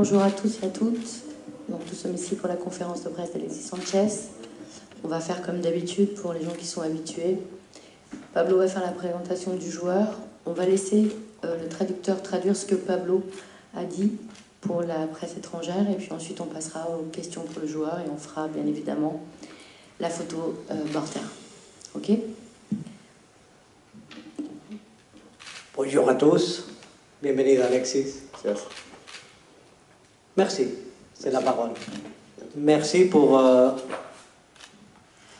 bonjour à tous et à toutes. Donc, nous sommes ici pour la conférence de presse d'Alexis Sanchez. On va faire comme d'habitude pour les gens qui sont habitués. Pablo va faire la présentation du joueur. On va laisser le traducteur traduire ce que Pablo a dit pour la presse étrangère. Et puis ensuite, on passera aux questions pour le joueur et on fera bien évidemment la photo porteur. OK? Bonjour à tous. Bienvenido, Alexis. Merci, c'est la parole. Merci pour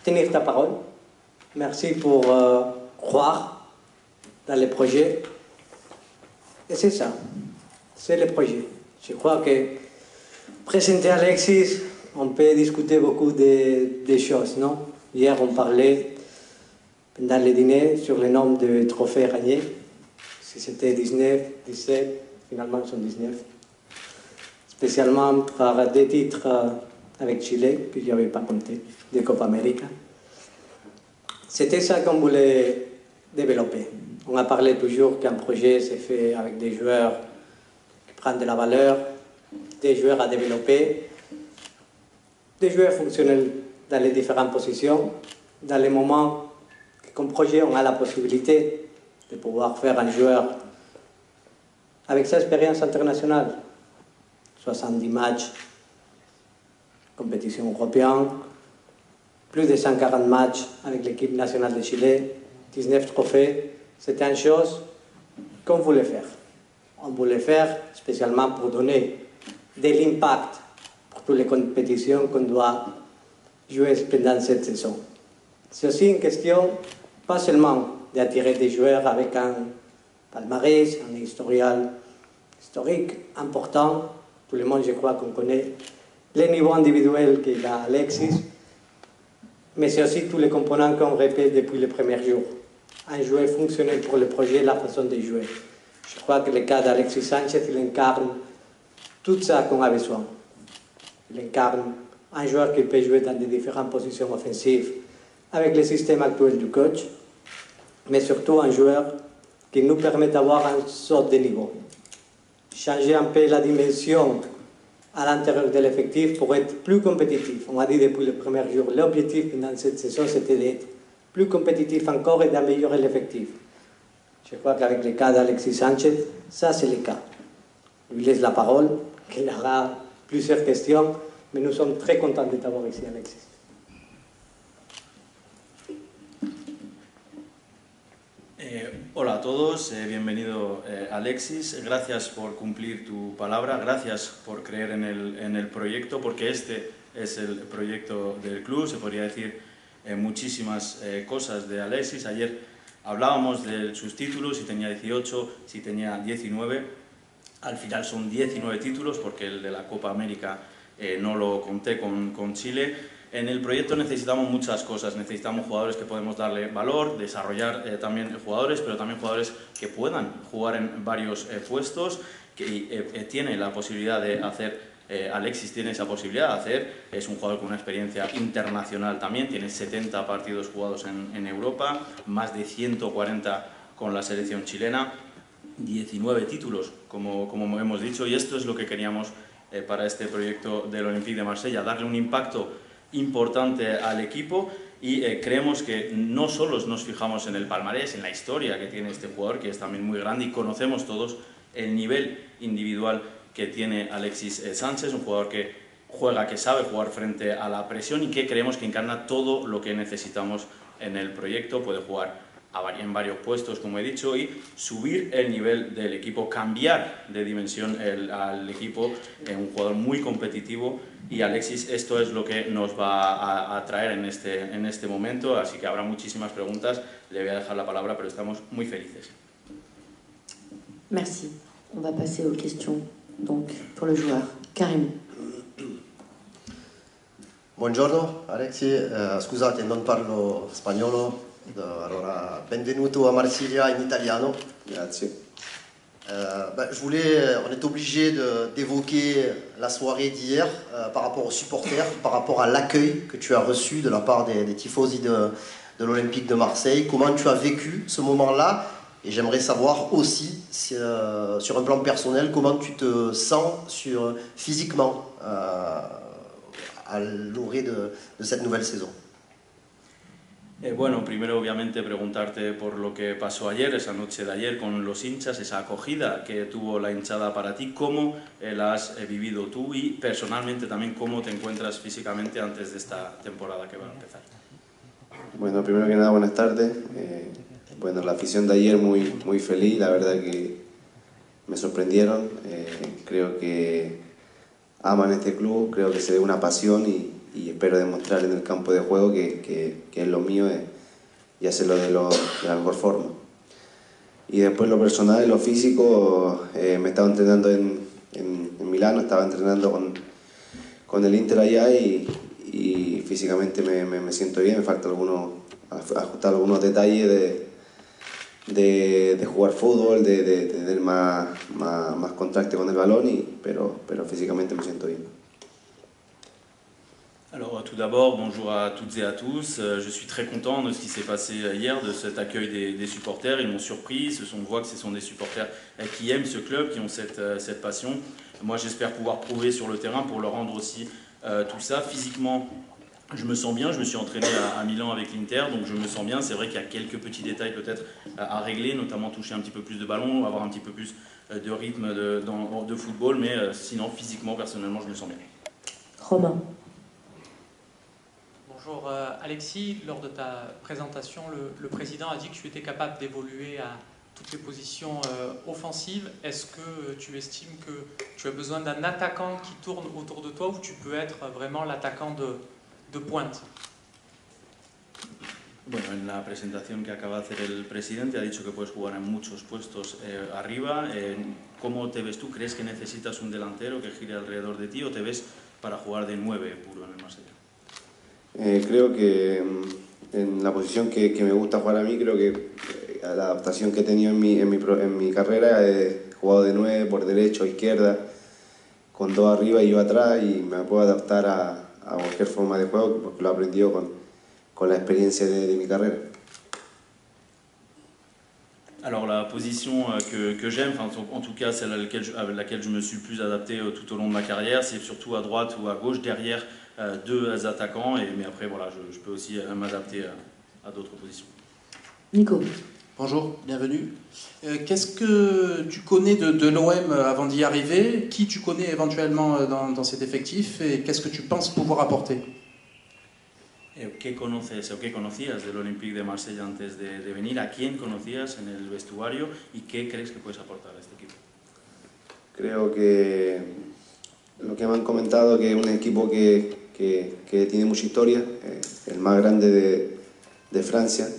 tenir ta parole. Merci pour croire dans les projets. Et c'est ça, c'est le projet. Je crois que présenter Alexis, on peut discuter beaucoup de choses, non? Hier, on parlait pendant le dîner sur le nombre de trophées gagnés. Si c'était 19, 17, finalement, ils sont 19. Spécialement par des titres avec Chile, que je n'avais pas compté, de Copa América. C'était ça qu'on voulait développer. On a parlé toujours qu'un projet s'est fait avec des joueurs qui prennent de la valeur, des joueurs à développer, des joueurs fonctionnels dans les différentes positions, dans les moments que, comme projet, on a la possibilité de pouvoir faire un joueur avec sa expérience internationale. 70 matchs, compétition européenne, plus de 140 matchs avec l'équipe nationale de Chile, 19 trophées. C'était une chose qu'on voulait faire. On voulait faire spécialement pour donner de l'impact pour toutes les compétitions qu'on doit jouer pendant cette saison. C'est aussi une question, pas seulement d'attirer des joueurs avec un palmarès, un historique important. Tout le monde, je crois qu'on connaît les niveaux individuels qu'il a Alexis, mais c'est aussi tous les composants qu'on répète depuis les premiers jours. Un joueur fonctionnel pour le projet, la façon de jouer. Je crois que le cas d'Alexis Sanchez, il incarne tout ça qu'on a besoin. Il incarne un joueur qui peut jouer dans des différentes positions offensives avec le système actuel du coach, mais surtout un joueur qui nous permet d'avoir un saut de niveau. Changer un peu la dimension à l'intérieur de l'effectif pour être plus compétitif. On a dit depuis le premier jour, l'objectif dans cette saison, c'était d'être plus compétitif encore et d'améliorer l'effectif. Je crois qu'avec le cas d'Alexis Sanchez, ça c'est le cas. Je lui laisse la parole, qu'il aura plusieurs questions, mais nous sommes très contents de t'avoir ici, Alexis. Hola a todos, bienvenido Alexis, gracias por cumplir tu palabra, gracias por creer en el proyecto, porque este es el proyecto del club. Se podría decir muchísimas cosas de Alexis. Ayer hablábamos de sus títulos, si tenía 18, si tenía 19, al final son 19 títulos porque el de la Copa América no lo conté con Chile. En el proyecto necesitamos muchas cosas, necesitamos jugadores que podemos darle valor, desarrollar también jugadores, pero también jugadores que puedan jugar en varios puestos, que tiene la posibilidad de hacer, Alexis tiene esa posibilidad de hacer, es un jugador con una experiencia internacional también, tiene 70 partidos jugados en Europa, más de 140 con la selección chilena, 19 títulos, como hemos dicho, y esto es lo que queríamos para este proyecto del Olympique de Marsella, darle un impacto importante al equipo y creemos que no solo nos fijamos en el palmarés, en la historia que tiene este jugador, que es también muy grande, y conocemos todos el nivel individual que tiene Alexis Sánchez, un jugador que juega, que sabe jugar frente a la presión y que creemos que encarna todo lo que necesitamos en el proyecto. Puede jugar en varios puestos, como he dicho, y subir el nivel del equipo, cambiar de dimensión al equipo, un jugador muy competitivo. Y Alexis, esto es lo que nos va a traer en este momento, así que habrá muchísimas preguntas. Le voy a dejar la palabra, pero estamos muy felices. Merci. On va passer aux questions donc, pour le joueur. Karim. Buongiorno Alexis, scusate non parlo spagnolo, allora benvenuto a Marsiglia in italiano. Grazie. On est obligé d'évoquer la soirée d'hier par rapport aux supporters, par rapport à l'accueil que tu as reçu de la part des tifosi de l'Olympique de Marseille. Comment tu as vécu ce moment-là Et j'aimerais savoir aussi, sur un plan personnel, comment tu te sens physiquement à l'orée de cette nouvelle saison. Bueno, primero obviamente preguntarte por lo que pasó ayer, esa noche de ayer con los hinchas, esa acogida que tuvo la hinchada para ti, cómo la has vivido tú y personalmente también cómo te encuentras físicamente antes de esta temporada que va a empezar. Bueno, primero que nada, buenas tardes. Bueno, la afición de ayer muy feliz, la verdad que me sorprendieron. Creo que aman este club, creo que se ve una pasión y espero demostrar en el campo de juego que es lo mío y hacerlo de la mejor forma. Y después lo personal y lo físico, me estaba entrenando en Milano, estaba entrenando con el Inter allá y físicamente me siento bien, me falta ajustar algunos detalles de jugar fútbol, de tener más contacto con el balón, pero físicamente me siento bien. Alors tout d'abord, bonjour à toutes et à tous. Je suis très content de ce qui s'est passé hier, de cet accueil des supporters. Ils m'ont surpris, on voit que ce sont des supporters qui aiment ce club, qui ont cette passion. Moi j'espère pouvoir prouver sur le terrain pour leur rendre aussi tout ça. Physiquement, je me sens bien, je me suis entraîné à Milan avec l'Inter, donc je me sens bien. C'est vrai qu'il y a quelques petits détails peut-être à régler, notamment toucher un petit peu plus de ballon, avoir un petit peu plus de rythme de football, mais sinon physiquement, personnellement, je me sens bien. Romain. Bonjour Alexis, lors de ta présentation, le président a dit que tu étais capable d'évoluer à toutes les positions offensives. Est-ce que tu estimes que tu as besoin d'un attaquant qui tourne autour de toi ou tu peux être vraiment l'attaquant de pointe? Bueno, en la presentación que acaba de hacer el presidente ha dicho que puedes jugar en muchos puestos arriba. ¿Cómo te ves tú? ¿Crees que necesitas un delantero que gire alrededor de ti o te ves para jugar de 9 puro en el Marsella? Creo que en la posición que me gusta jugar a mí, creo que la adaptación que he tenido en mi carrera, he jugado de 9 por derecha o izquierda, con 2 arriba y yo atrás, y me puedo adaptar a cualquier forma de juego porque lo he aprendido con la experiencia de mi carrera. Alors la position que j'aime, en tout cas celle avec laquelle je me suis le plus adapté tout au long de ma carrière, c'est surtout à droite ou à gauche, derrière 2 attaquants, mais après voilà, je peux aussi m'adapter à d'autres positions. Nico. Bonjour, bienvenue. Qu'est-ce que tu connais de l'OM avant d'y arriver? Qui tu connais éventuellement dans cet effectif et qu'est-ce que tu penses pouvoir apporter? ¿Qué conoces o qué conocías del Olympique de Marsella antes de venir? ¿A quién conocías en el vestuario y qué crees que puedes aportar a este equipo? Creo que lo que me han comentado, que es un equipo que tiene mucha historia, el más grande de Francia,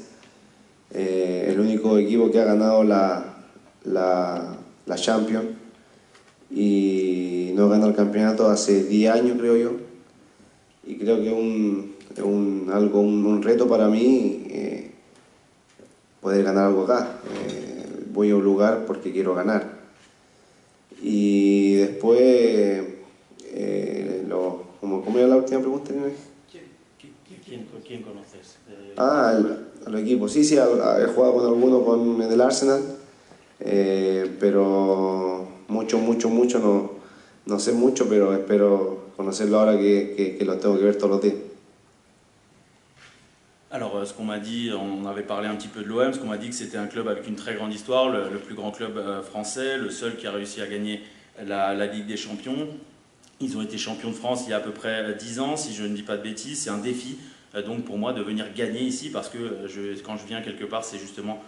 el único equipo que ha ganado la Champions y no gana el campeonato hace 10 años, creo yo, y creo que es un reto para mí poder ganar algo acá. Voy a un lugar porque quiero ganar. Y después, ¿cómo era la última pregunta? ¿Quién conoces? A los equipos. Sí, he jugado con algunos en el Arsenal, pero mucho no sé mucho, pero espero conocerlo ahora que los tengo que ver todos los días. Alors, ce qu'on m'a dit, on avait parlé un petit peu de l'OM, ce qu'on m'a dit que c'était un club avec une très grande histoire, le plus grand club français, le seul qui a réussi à gagner la Ligue des Champions. Ils ont été champions de France il y a à peu près 10 ans, si je ne dis pas de bêtises. C'est un défi donc pour moi de venir gagner ici parce que quand je viens quelque part, c'est justement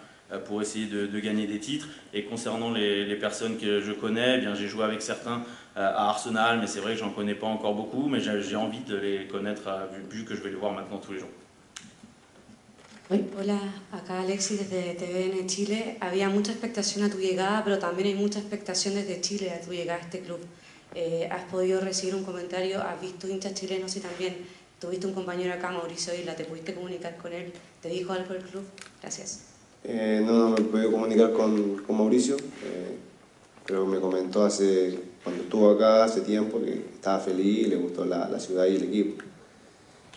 pour essayer de gagner des titres. Et concernant les personnes que je connais, eh bien, j'ai joué avec certains à Arsenal, mais c'est vrai que j'en connais pas encore beaucoup, mais j'ai envie de les connaître vu que je vais les voir maintenant tous les jours. Oui. Hola, acá Alexis desde TVN Chile. Había mucha expectación a tu llegada, pero también hay mucha expectación desde Chile a tu llegada a este club. ¿Has podido recibir un comentario? ¿Has visto hinchas chilenos y también tuviste un compañero acá, Mauricio Isla? ¿Te pudiste comunicar con él? ¿Te dijo algo del club? Gracias. No me he podido comunicar con Mauricio, pero me comentó cuando estuvo acá hace tiempo que estaba feliz, le gustó la ciudad y el equipo.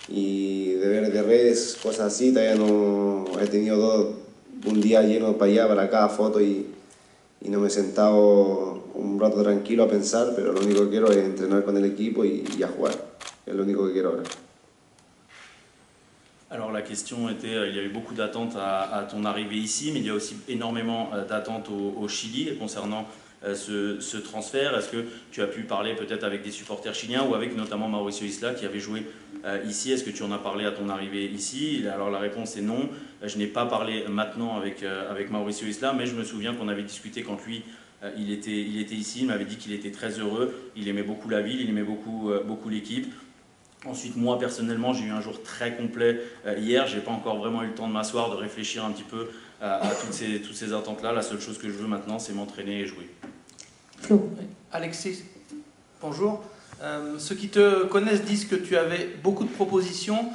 Y de ver de redes, cosas así, todavía no he tenido un día lleno para allá, para acá, fotos y no me he sentado un rato tranquilo a pensar, pero lo único que quiero es entrenar con el equipo y a jugar. Es lo único que quiero ahora. Alors la question était, il y a eu beaucoup d'attentes à ton arrivée ici, mais il y a aussi énormément d'attentes au Chili concernant ce transfert. Est-ce que tu as pu parler peut-être avec des supporters chiliens ou avec notamment Mauricio Isla qui avait joué ici? Est-ce que tu en as parlé à ton arrivée ici? Alors la réponse est non. Je n'ai pas parlé maintenant avec Mauricio Isla, mais je me souviens qu'on avait discuté quand lui il était ici. Il m'avait dit qu'il était très heureux, il aimait beaucoup la ville, il aimait beaucoup l'équipe. Ensuite, moi, personnellement, j'ai eu un jour très complet hier. Je n'ai pas encore vraiment eu le temps de m'asseoir, de réfléchir un petit peu à toutes ces attentes-là. La seule chose que je veux maintenant, c'est m'entraîner et jouer. Flo. Alexis, bonjour. Ceux qui te connaissent disent que tu avais beaucoup de propositions,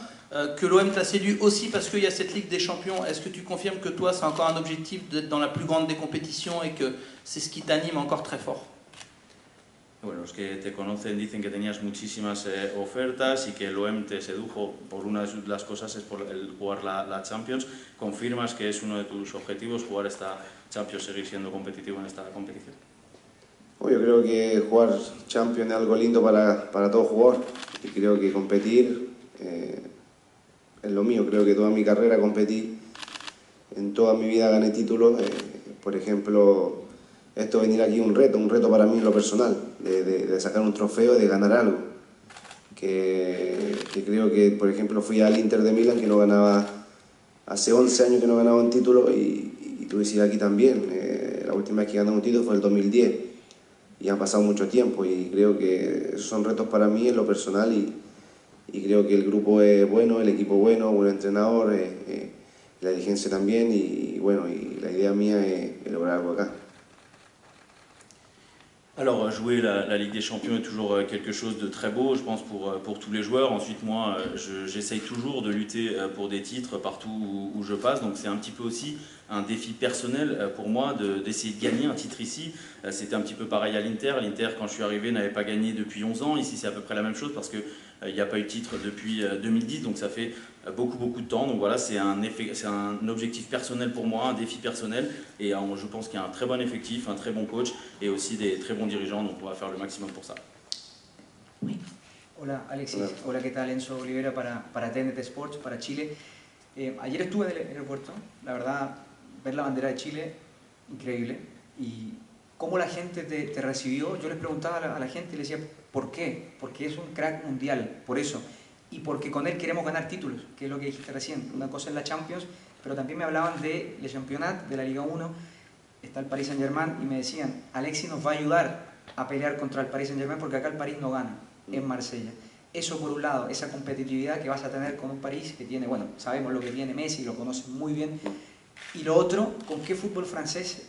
que l'OM t'a séduit aussi parce qu'il y a cette Ligue des Champions. Est-ce que tu confirmes que toi, c'est encore un objectif d'être dans la plus grande des compétitions et que c'est ce qui t'anime encore très fort? Bueno, los que te conocen dicen que tenías muchísimas ofertas y que el OM te sedujo por una de las cosas es por el jugar la Champions. ¿Confirmas que es uno de tus objetivos jugar esta Champions, seguir siendo competitivo en esta competición? Yo creo que jugar Champions es algo lindo para todo jugador y creo que competir es lo mío. Creo que toda mi carrera competí, en toda mi vida gané títulos. Por ejemplo, esto venir aquí es un reto para mí en lo personal, de sacar un trofeo, de ganar algo. Que creo que, por ejemplo, fui al Inter de Milán, que no ganaba, hace 11 años que no ganaba un título, y tuve que ir aquí también. La última vez que gané un título fue el 2010, y han pasado mucho tiempo, y creo que esos son retos para mí en lo personal, y creo que el grupo es bueno, el equipo bueno, buen entrenador, la dirigencia también, y bueno, y la idea mía es lograr algo acá. Alors, jouer la Ligue des Champions est toujours quelque chose de très beau, je pense, pour tous les joueurs. Ensuite, moi, j'essaye toujours de lutter pour des titres partout où je passe. Donc, c'est un petit peu aussi un défi personnel pour moi d'essayer de gagner un titre ici. C'était un petit peu pareil à l'Inter. L'Inter, quand je suis arrivé, n'avait pas gagné depuis 11 ans. Ici, c'est à peu près la même chose parce qu'il n'y a pas eu de titre depuis 2010. Donc, ça fait beaucoup de temps. Donc, voilà, c'est un objectif personnel pour moi, un défi personnel. Et je pense qu'il y a un très bon effectif, un très bon coach et aussi des très bons dirigeants. Donc, on va faire le maximum pour ça. Oui. Hola Alexis, hola, ¿qué tal? Enzo Olivera para TNT Sports, para Chile. Ayer estuve en el aeropuerto, la verdad, ver la bandera de Chile, increíble. Y cómo la gente te recibió, yo les preguntaba a la gente, les decía, ¿por qué? Porque es un crack mundial, por eso. Y porque con él queremos ganar títulos, que es lo que dijiste recién. Una cosa es la Champions, pero también me hablaban de Le Championnat, de la Liga 1, está el Paris Saint-Germain, y me decían, Alexis nos va a ayudar a pelear contra el Paris Saint-Germain porque acá el París no gana, en Marsella. Eso por un lado, esa competitividad que vas a tener con un París que tiene, bueno, sabemos lo que tiene Messi, lo conocen muy bien. Y lo otro, ¿con qué fútbol francés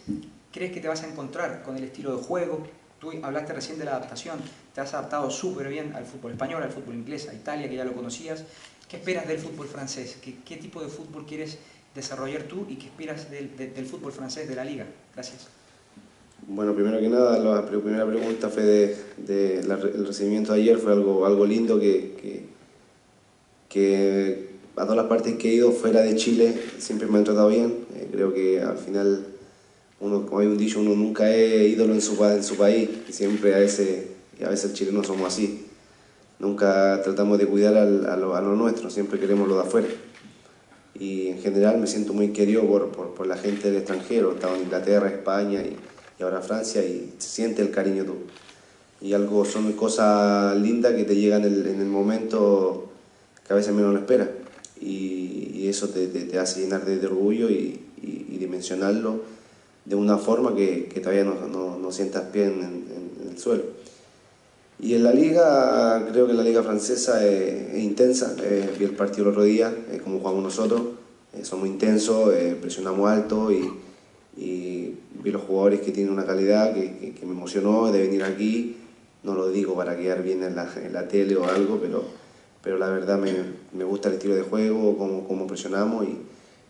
crees que te vas a encontrar? Con el estilo de juego. Tú hablaste recién de la adaptación, te has adaptado súper bien al fútbol español, al fútbol inglés, a Italia, que ya lo conocías. ¿Qué esperas del fútbol francés? ¿Qué tipo de fútbol quieres desarrollar tú y qué esperas del fútbol francés, de la liga? Gracias. Bueno, primero que nada, la primera pregunta fue el recibimiento de ayer, fue algo lindo que a todas las partes que he ido fuera de Chile siempre me han tratado bien. Creo que al final, como hay un dicho, uno nunca es ídolo en su país, y siempre a veces el chileno somos así. Nunca tratamos de cuidar a lo nuestro, siempre queremos lo de afuera. Y en general me siento muy querido por la gente del extranjero. He estado en Inglaterra, España y ahora Francia, y se siente el cariño tú. Y son cosas lindas que te llegan en el momento que a veces menos lo esperas. Y eso te hace llenar de orgullo y dimensionarlo de una forma que todavía no sientas pie en el suelo. Y en la liga, creo que la liga francesa es intensa. Vi el partido el otro día, como jugamos nosotros. Somos intensos, presionamos alto y vi los jugadores que tienen una calidad que me emocionó de venir aquí. No lo digo para quedar bien en la tele o algo, pero la verdad me gusta el estilo de juego, cómo presionamos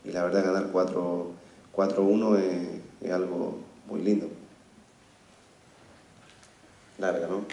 y la verdad ganar 4-1 es algo muy lindo. larga, ¿no?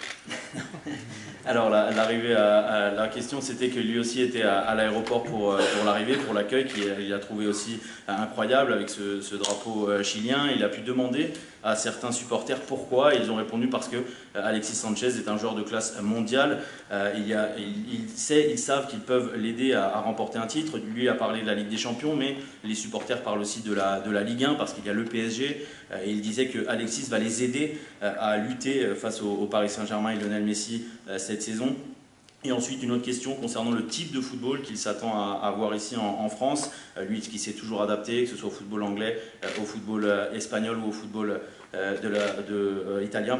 Alors l'arrivée la question c'était que lui aussi était à l'aéroport pour l'arrivée, pour l'accueil qu'il a trouvé aussi incroyable avec ce drapeau chilien. Il a pu demander à certains supporters pourquoi. Ils ont répondu parce que Alexis Sanchez est un joueur de classe mondiale. Ils savent qu'ils peuvent l'aider à remporter un titre. Lui a parlé de la Ligue des Champions, mais les supporters parlent aussi de la Ligue 1 parce qu'il y a le PSG. Et il disait que Alexis va les aider à lutter face au Paris Saint-Germain et Lionel Messi cette saison. Et ensuite, une autre question concernant le type de football qu'il s'attend à voir ici en France. Lui qui s'est toujours adapté, que ce soit au football anglais, au football espagnol ou au football italien.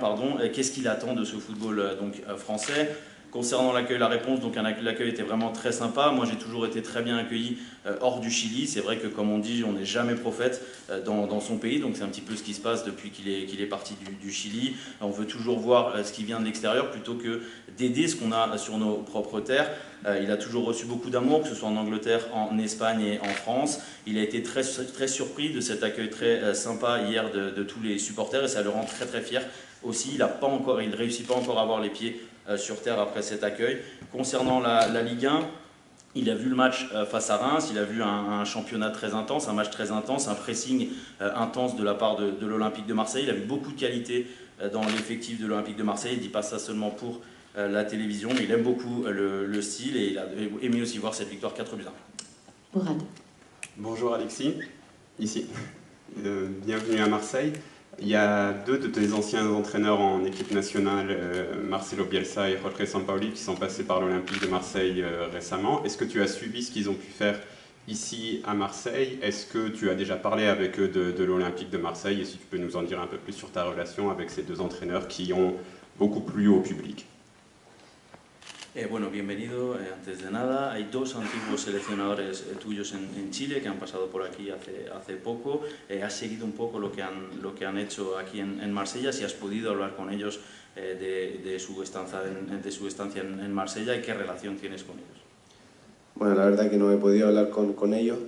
Qu'est-ce qu'il attend de ce football français? Concernant l'accueil, la réponse, donc l'accueil était vraiment très sympa. Moi, j'ai toujours été très bien accueilli hors du Chili. C'est vrai que, comme on dit, on n'est jamais prophète dans son pays. Donc, c'est un petit peu ce qui se passe depuis qu'il est parti du Chili. On veut toujours voir ce qui vient de l'extérieur plutôt que d'aider ce qu'on a sur nos propres terres. Il a toujours reçu beaucoup d'amour, que ce soit en Angleterre, en Espagne et en France. Il a été très, très surpris de cet accueil très sympa hier de tous les supporters et ça le rend très, très fier aussi. Il ne réussit pas encore à avoir les pieds sur terre après cet accueil. Concernant la Ligue 1, il a vu le match face à Reims, il a vu un championnat très intense, un match très intense, un pressing intense de la part de l'Olympique de Marseille. Il a vu beaucoup de qualité dans l'effectif de l'Olympique de Marseille. Il ne dit pas ça seulement pour la télévision, mais il aime beaucoup le style et il a aimé aussi voir cette victoire 4-1. Mourad. Bonjour Alexis, ici. Bienvenue à Marseille. Il y a deux de tes anciens entraîneurs en équipe nationale, Marcelo Bielsa et Jorge Sampaoli, qui sont passés par l'Olympique de Marseille récemment. Est-ce que tu as suivi ce qu'ils ont pu faire ici à Marseille? Est-ce que tu as déjà parlé avec eux de l'Olympique de Marseille? Et si tu peux nous en dire un peu plus sur ta relation avec ces deux entraîneurs qui ont beaucoup plu au public? Bueno, bienvenido. Antes de nada, hay dos antiguos seleccionadores tuyos en Chile que han pasado por aquí hace poco. ¿Has seguido un poco lo que han hecho aquí en Marsella? Si has podido hablar con ellos de su estancia en Marsella y qué relación tienes con ellos. Bueno, la verdad que no he podido hablar con ellos,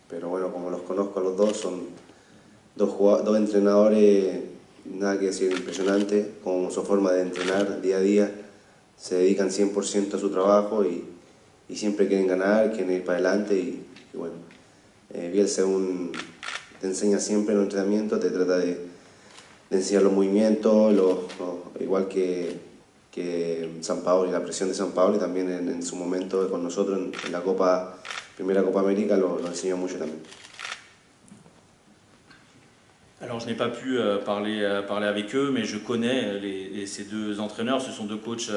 pero bueno, como los conozco a los dos, son dos entrenadores, nada que decir, impresionantes, con su forma de entrenar día a día. Se dedican 100% a su trabajo y siempre quieren ganar, quieren ir para adelante y bueno, Bielsa te enseña siempre en los entrenamientos, te trata de enseñar los movimientos, igual que Sampaoli, la presión de Sampaoli también en su momento con nosotros en la primera Copa América lo enseñó mucho también. Alors je n'ai pas pu parler avec eux, mais je connais ces deux entraîneurs. Ce sont deux coachs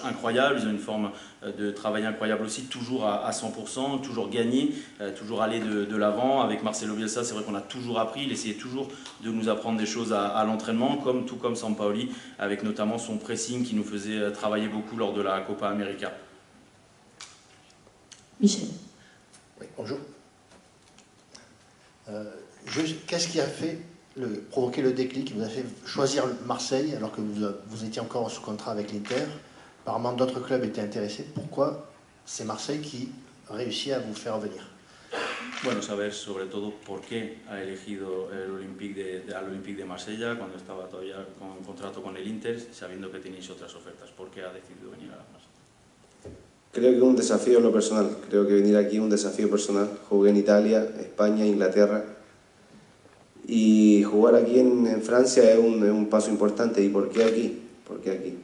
incroyables, ils ont une forme de travail incroyable aussi, toujours à 100%, toujours gagner, toujours aller de l'avant. Avec Marcelo Bielsa, c'est vrai qu'on a toujours appris, il essayait toujours de nous apprendre des choses à l'entraînement, tout comme Sampaoli, avec notamment son pressing qui nous faisait travailler beaucoup lors de la Copa América. Michel. Oui, bonjour. Qu'est-ce qui a provoqué le déclic qui vous a fait choisir Marseille alors que vous étiez encore sous contrat avec l'Inter? Apparemment d'autres clubs étaient intéressés. Pourquoi c'est Marseille qui réussit à vous faire venir? Bueno, saber sobre todo por qué ha elegido al Olympique de Marsella cuando estaba todavía con contrato con el Inter, sabiendo que tenéis otras ofertas. ¿Por qué ha decidido venir a Marsella? Creo que es un desafío en lo personal. Creo que venir aquí es un desafío personal. Jugué en Italia, España, Inglaterra. Y jugar aquí en Francia es un paso importante. ¿Y por qué aquí? ¿Por qué aquí?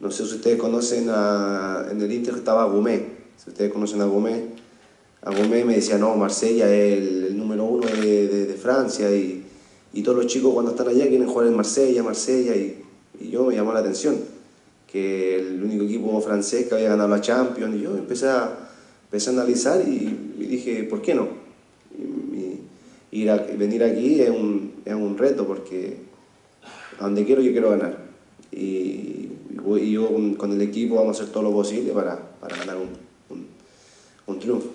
No sé si ustedes conocen en el Inter estaba Goumé. Si ustedes conocen a Goumé me decía, no, Marsella es el número 1 de Francia y todos los chicos cuando están allá quieren jugar en Marsella y yo me llamó la atención que el único equipo francés que había ganado la Champions y yo empecé a analizar y dije, ¿por qué no? Venir aquí es un reto porque a donde quiero yo quiero ganar y yo con el equipo vamos a hacer todo lo posible para ganar un triunfo.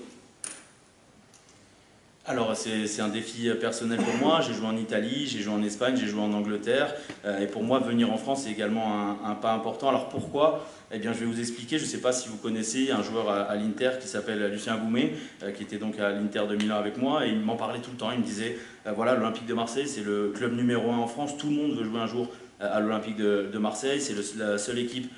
Alors c'est un défi personnel pour moi, j'ai joué en Italie, j'ai joué en Espagne, j'ai joué en Angleterre et pour moi venir en France c'est également un pas important. Alors pourquoi? Eh bien je vais vous expliquer, je ne sais pas si vous connaissez un joueur à l'Inter qui s'appelle Lucien Goumé qui était donc à l'Inter de Milan avec moi et il m'en parlait tout le temps, il me disait voilà l'Olympique de Marseille c'est le club numéro 1 en France, tout le monde veut jouer un jour à l'Olympique de Marseille. C'est la seule équipe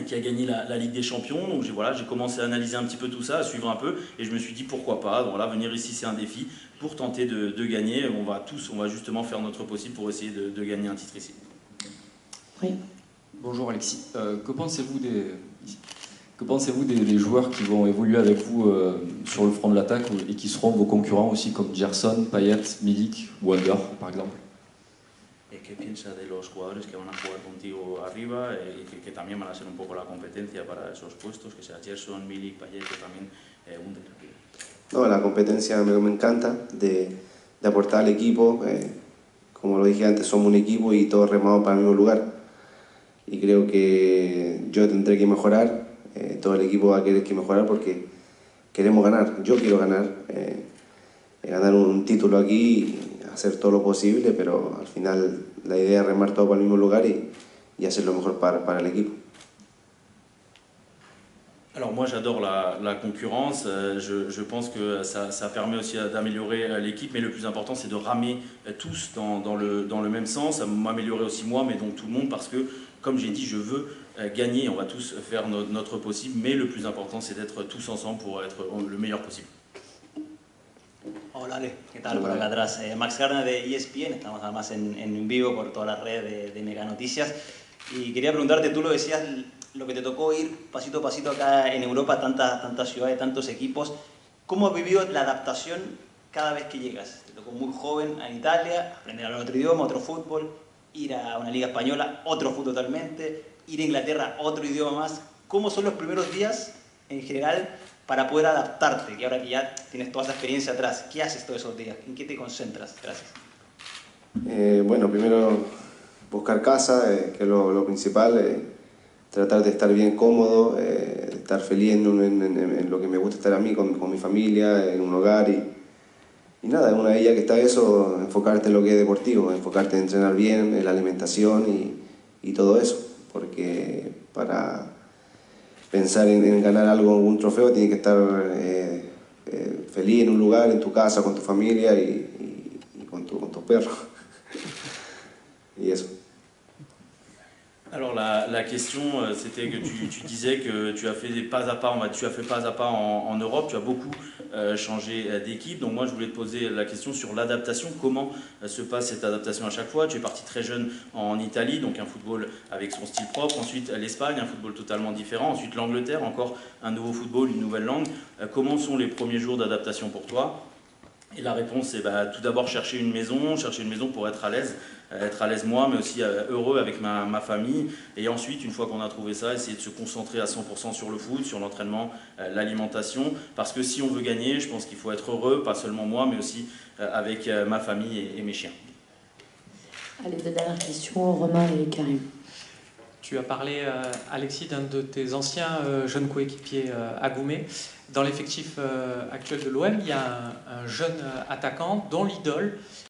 qui a gagné la Ligue des Champions. Donc j'ai commencé à analyser un petit peu tout ça, à suivre un peu, et je me suis dit pourquoi pas. Donc là, venir ici, c'est un défi pour tenter de gagner. On va justement faire notre possible pour essayer de gagner un titre ici. Oui. Bonjour Alexis. Que pensez-vous des joueurs qui vont évoluer avec vous sur le front de l'attaque et qui seront vos concurrents aussi, comme Gerson, Payet, Milik ou Under par exemple? ¿Qué piensas de los jugadores que van a jugar contigo arriba y que también van a ser un poco la competencia para esos puestos, que sea Gerson, Milik, Payet o también Under? No, la competencia me encanta de aportar al equipo. Como lo dije antes, somos un equipo y todos remamos para el mismo lugar. Y creo que yo tendré que mejorar, todo el equipo va a querer que mejorar porque queremos ganar. Yo quiero ganar, ganar un título aquí, hacer todo lo posible, pero al final la idea es remar todo para el mismo lugar y hacer lo mejor para el equipo. Alors moi j'adore la concurrence, je pense que ça permet aussi d'améliorer l'équipe, mais le plus important c'est de ramer tous dans le même sens, m'améliorer aussi moi, mais donc tout le monde, parce que comme j'ai dit, je veux gagner, on va tous faire notre possible, mais le plus important c'est d'être tous ensemble pour être le meilleur possible. Hola Ale, ¿qué tal? Por acá atrás. Max Gardner de ESPN, estamos además en vivo por toda la red de Mega Noticias. Y quería preguntarte, tú lo decías, lo que te tocó ir pasito a pasito acá en Europa, tantas ciudades, tantos equipos. ¿Cómo has vivido la adaptación cada vez que llegas? Te tocó muy joven en Italia, aprender a hablar otro idioma, otro fútbol, ir a una liga española, otro fútbol totalmente, ir a Inglaterra, otro idioma más. ¿Cómo son los primeros días en general para poder adaptarte? Que ahora que ya tienes toda esa experiencia atrás, ¿qué haces todos esos días? ¿En qué te concentras? Gracias. Bueno, primero buscar casa, que es lo principal, tratar de estar bien cómodo, estar feliz en lo que me gusta estar a mí, con mi familia, en un hogar y nada, una vez ya que está eso, enfocarte en lo que es deportivo, enfocarte en entrenar bien, en la alimentación y todo eso, porque para pensar en ganar algo, un trofeo, tienes que estar feliz en un lugar, en tu casa, con tu familia y con tus perros. Y eso. Alors la question c'était que tu disais que tu as fait des pas à pas, tu as fait pas à pas en Europe, tu as beaucoup changé d'équipe, donc moi je voulais te poser la question sur l'adaptation, comment se passe cette adaptation à chaque fois? Tu es parti très jeune en Italie, donc un football avec son style propre, ensuite l'Espagne, un football totalement différent, ensuite l'Angleterre, encore un nouveau football, une nouvelle langue. Comment sont les premiers jours d'adaptation pour toi? Et la réponse c'est tout d'abord chercher une maison pour être à l'aise moi, mais aussi heureux avec ma famille. Et ensuite, une fois qu'on a trouvé ça, essayer de se concentrer à 100% sur le foot, sur l'entraînement, l'alimentation. Parce que si on veut gagner, je pense qu'il faut être heureux, pas seulement moi, mais aussi avec ma famille et mes chiens. Allez, deux dernières questions, Romain et Karim. Tu as parlé, Alexis, d'un de tes anciens jeunes coéquipiers à Goumet. Dans l'effectif actuel de l'OM, il y a un jeune attaquant dont l'idole